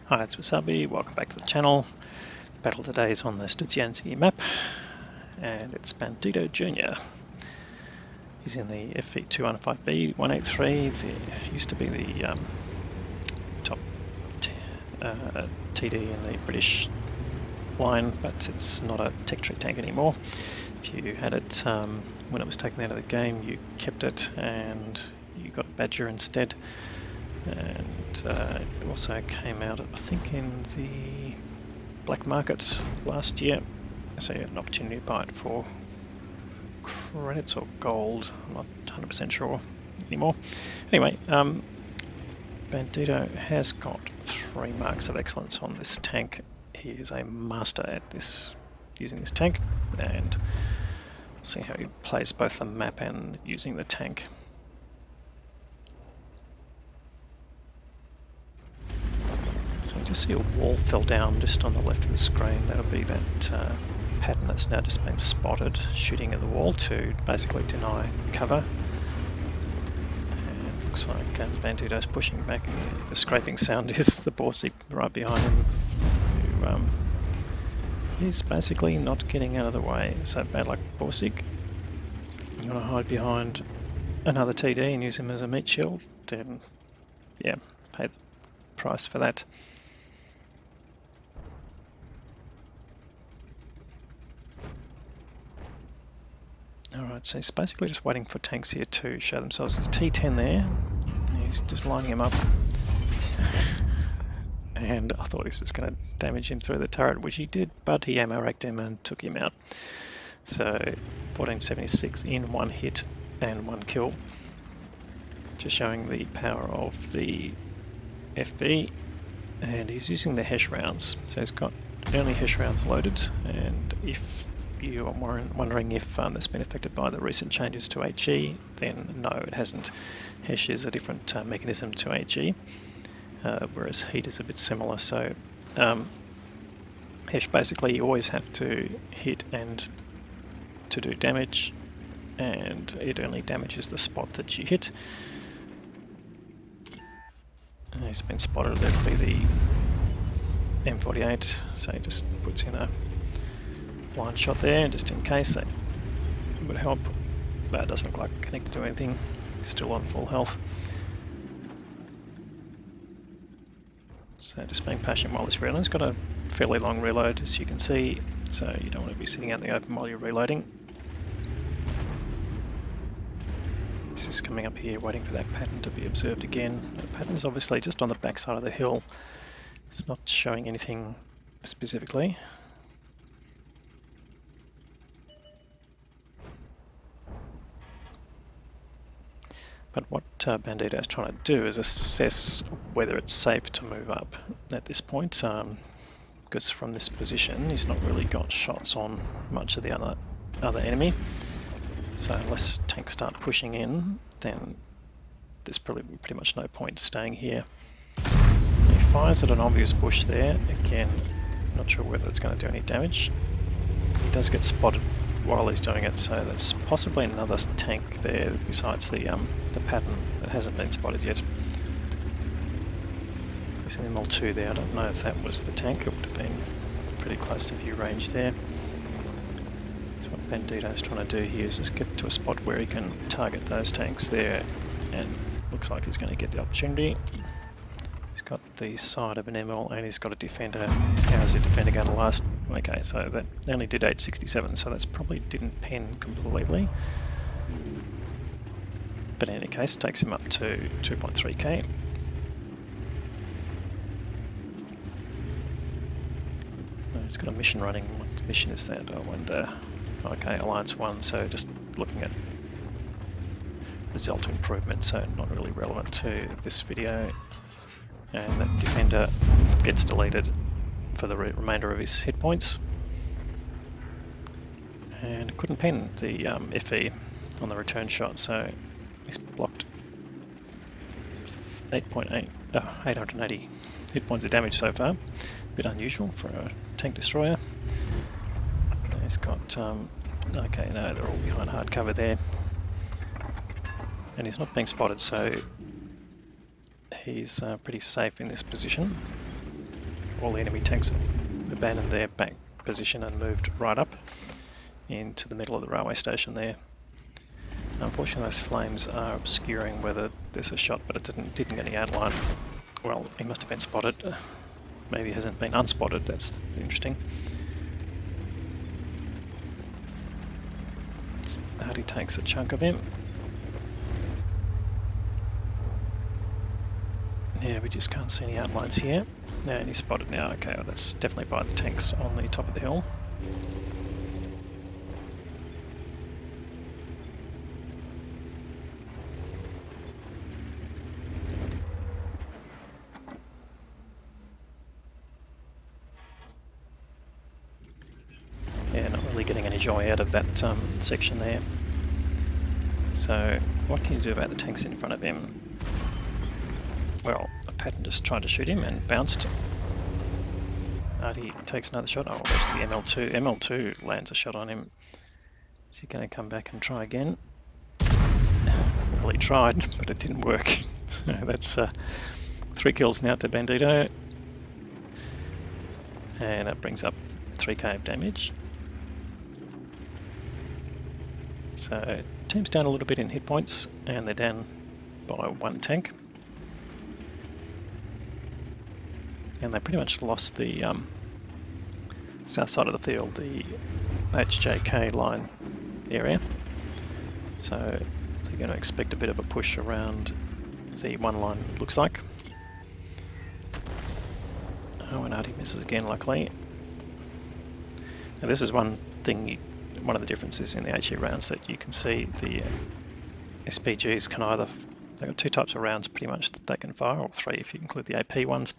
Hi, it's Wasabi. Welcome back to the channel. Battle today is on the Studzianski map, and it's Bandito Jr. He's in the FV215b 183. There used to be the top TD in the British line, but it's not a tech tree tank anymore. If you had it when it was taken out of the game, you kept it and you got a Badger instead. And it also came out, I think, in the black market last year, so you had an opportunity to buy it for credits or gold. I'm not 100% sure anymore. Anyway, Bandito has got 3 marks of excellence on this tank. He is a master at this, using this tank, and we'll see how he plays both the map and using the tank. So you just see a wall fell down just on the left of the screen. That'll be that pattern that's now just been spotted, shooting at the wall to basically deny cover. And it looks like Bandito's pushing back, and the scraping sound is the Borsig right behind him, who is basically not getting out of the way. So bad luck, Borsig. You want to hide behind another TD and use him as a meat shield, then yeah, pay the price for that. Alright, so he's basically just waiting for tanks here to show themselves. There's T10 there, and he's just lining him up. And I thought he was just going to damage him through the turret, which he did, but he ammo racked him and took him out. So 1476 in 1 hit and 1 kill. Just showing the power of the FV, and he's using the HESH rounds. So he's got only HESH rounds loaded, and if you are wondering if that's been affected by the recent changes to HE, then no, it hasn't. HESH is a different mechanism to HE, whereas heat is a bit similar. So HESH, basically you always have to hit and to do damage, and it only damages the spot that you hit. And he's been spotted, that'll be the M48, so he just puts in a blind shot there, just in case. That would help, but it doesn't look like connected to anything. He's still on full health. So just being patient while this reloads. It's got a fairly long reload, as you can see, so you don't want to be sitting out in the open while you're reloading. This is coming up here, waiting for that pattern to be observed again. The pattern is obviously just on the back side of the hill. It's not showing anything specifically. But what Bandito is trying to do is assess whether it's safe to move up at this point, because from this position he's not really got shots on much of the other enemy. So unless tanks start pushing in, then there's probably pretty much no point staying here. He fires at an obvious bush there. Again, not sure whether it's going to do any damage. He does get spotted while he's doing it, so that's possibly another tank there besides the pattern that hasn't been spotted yet. There's an ML2 there. I don't know if that was the tank. It would have been pretty close to view range there. So what Bandito's trying to do here is just get to a spot where he can target those tanks there, and looks like he's going to get the opportunity. He's got the side of an ML and he's got a defender. How's the defender going to last? Okay, so that only did 867, so that's probably didn't pen completely. But in any case, takes him up to 2.3k. He's got a mission running. What mission is that? I wonder. Okay, Alliance 1, so just looking at result improvement, so not really relevant to this video. And that defender gets deleted for the remainder of his hit points. And couldn't pen the FE on the return shot, so he's blocked 880 hit points of damage so far. A bit unusual for a tank destroyer. He's got, okay, no, they're all behind hard cover there. And he's not being spotted, so he's pretty safe in this position. all the enemy tanks have abandoned their back position and moved right up into the middle of the railway station there. Unfortunately, those flames are obscuring whether there's a shot, but it didn't get any outline. Well, he must have been spotted. Maybe he hasn't been unspotted. That's interesting. Hardy takes a chunk of him. Yeah, we just can't see any outlines here. No, and he's spotted now. Okay, well, that's definitely by the tanks on the top of the hill. Yeah, not really getting any joy out of that section there. So, what can you do about the tanks in front of him? Well, a pattern just tried to shoot him and bounced. He takes another shot. Oh, there's the ML2. ML2 lands a shot on him. Is he going to come back and try again? Well, he tried, but it didn't work. So that's 3 kills now to Bandito. And that brings up 3k of damage. So, team's down a little bit in hit points, and they're down by 1 tank. And they pretty much lost the south side of the field, the HJK line area. So they're going to expect a bit of a push around the 1 line, it looks like. Oh, and Artie misses again, luckily. Now this is one thing, one of the differences in the HE rounds, that you can see the SPGs can either, they've got 2 types of rounds pretty much that they can fire, or 3 if you include the AP ones.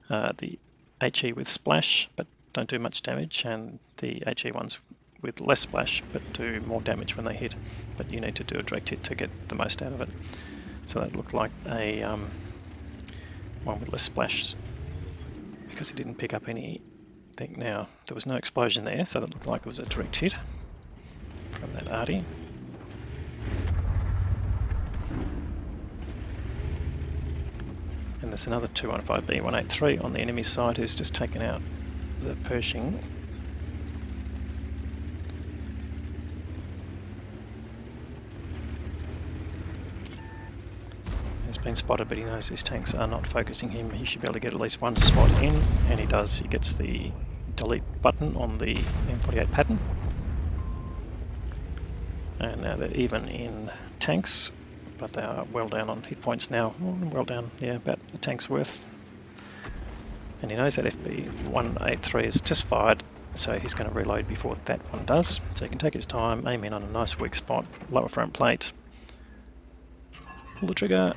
The HE with splash but don't do much damage, and the HE ones with less splash but do more damage when they hit, but you need to do a direct hit to get the most out of it. So that looked like a one with less splash because he didn't pick up anything. Now there was no explosion there, so that looked like it was a direct hit from that Artie. And there's another 215b 183 on the enemy side who's just taken out the Pershing. He's been spotted, but he knows his tanks are not focusing him. He should be able to get at least 1 spot in, and he does. He gets the delete button on the M48 pattern. And now they're even in tanks, but they are well down on hit points now. Well down, yeah, about a tank's worth. And he knows that FV215b is just fired, so he's going to reload before that one does. So he can take his time, aim in on a nice weak spot, lower front plate, pull the trigger.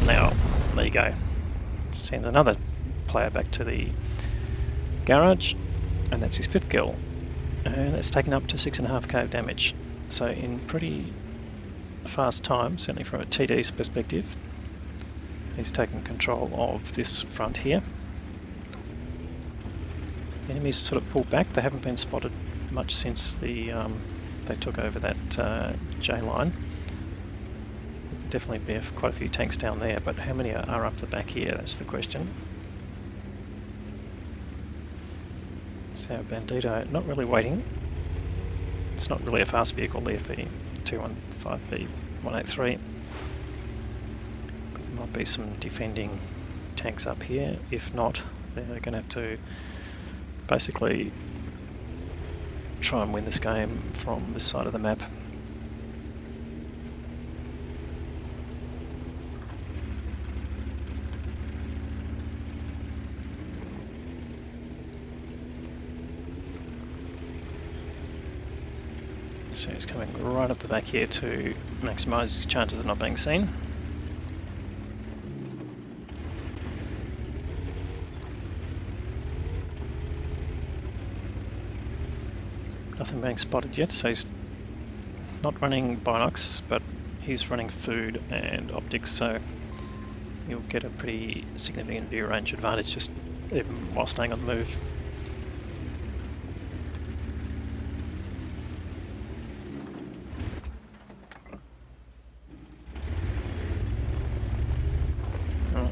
Now, there you go. Sends another player back to the garage, and that's his 5th kill. And it's taken up to 6.5k of damage. So in pretty fast time, certainly from a TD's perspective, he's taken control of this front here. The enemies sort of pulled back. They haven't been spotted much since they took over that J line. There'll definitely be quite a few tanks down there, but how many are up the back here? That's the question. So Bandito not really waiting. It's not really a fast vehicle, the FV215b 183. There might be some defending tanks up here. If not, they're going to have to basically try and win this game from this side of the map. So he's coming right up the back here to maximise his chances of not being seen. Nothing being spotted yet, so he's not running binocs, but he's running food and optics, so you'll get a pretty significant view range advantage just even while staying on the move.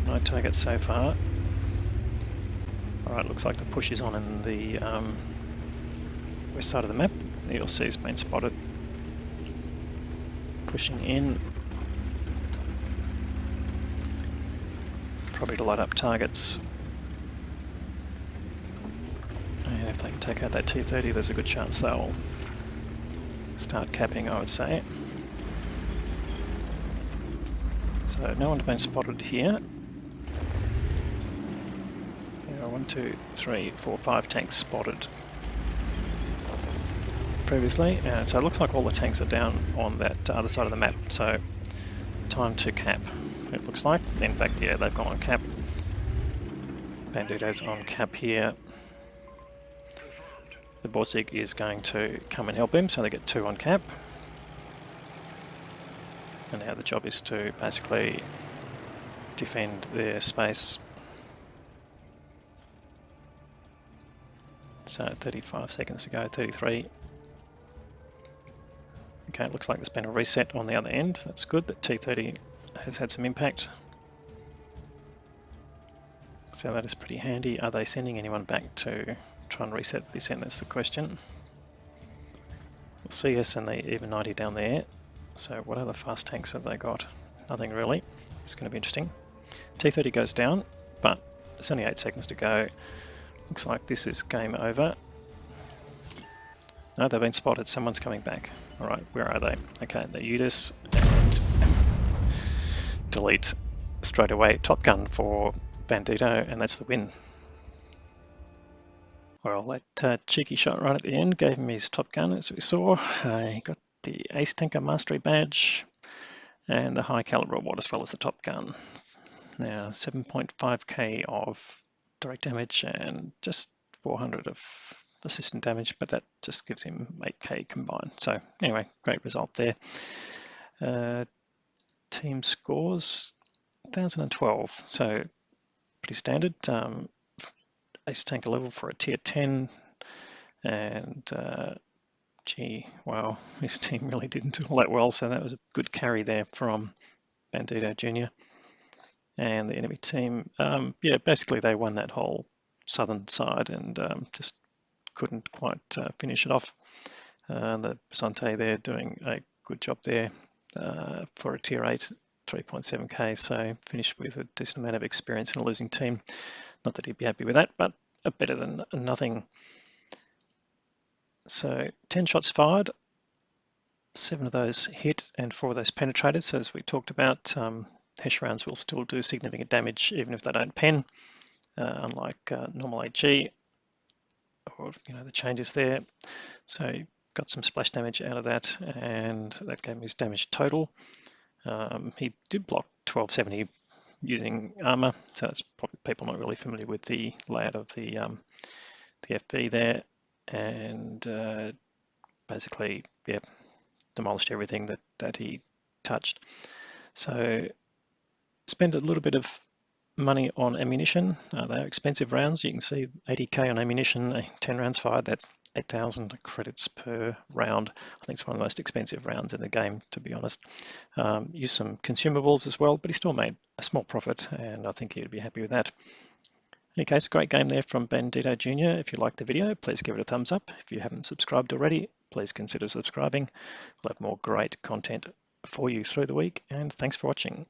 No target so far. Alright, looks like the push is on in the west side of the map. The ELC has been spotted pushing in, probably to light up targets. And if they can take out that T30, there's a good chance they'll start capping, I would say. So no one's been spotted here. There are 1, 2, 3, 4, 5 tanks spotted previously, and so it looks like all the tanks are down on that other side of the map, so time to cap, it looks like. In fact, yeah, they've gone on cap. Bandito's on cap here. The Borsig is going to come and help him, so they get 2 on cap. And now the job is to basically defend their space. So 35 seconds to go, 33. Okay, it looks like there's been a reset on the other end. That's good, that T30 has had some impact. So that is pretty handy. Are they sending anyone back to try and reset this end? That's the question. CS and the even 90 down there. So what other fast tanks have they got? Nothing really. It's going to be interesting. T30 goes down, but it's only 8 seconds to go. Looks like this is game over. No, they've been spotted. Someone's coming back. Alright, where are they? Okay, the Udis and delete straight away. Top gun for Bandito, and that's the win. Well, that cheeky shot right at the end gave him his top gun, as we saw. He got the Ace Tanker Mastery badge and the high caliber award as well as the top gun. Now 7.5k of direct damage and just 400 of assistant damage, but that just gives him 8k combined. So anyway, great result there. Team scores 1012, so pretty standard. Ace Tanker level for a tier 10, and gee, wow, his team really didn't do all that well, so that was a good carry there from Bandito Jr. And the enemy team, yeah, basically they won that whole southern side and just couldn't quite finish it off. The Sante there doing a good job there for a tier 8, 3.7k, so finished with a decent amount of experience in a losing team. Not that he'd be happy with that, but better than nothing. So 10 shots fired, 7 of those hit and 4 of those penetrated. So as we talked about, Hesh rounds will still do significant damage even if they don't pen, unlike normal AG, or the changes there. So he got some splash damage out of that, and that gave him his damage total. He did block 1270 using armor, so that's probably people not really familiar with the layout of the FV there, and basically, yeah, demolished everything that he touched. So spend a little bit of money on ammunition. They're expensive rounds. You can see 80k on ammunition, 10 rounds fired, that's 8,000 credits per round. I think it's one of the most expensive rounds in the game, to be honest. Used some consumables as well, but he still made a small profit, and I think he'd be happy with that. In any case, great game there from Bandito Jr. If you liked the video, please give it a thumbs up. If you haven't subscribed already, please consider subscribing. We'll have more great content for you through the week, and thanks for watching.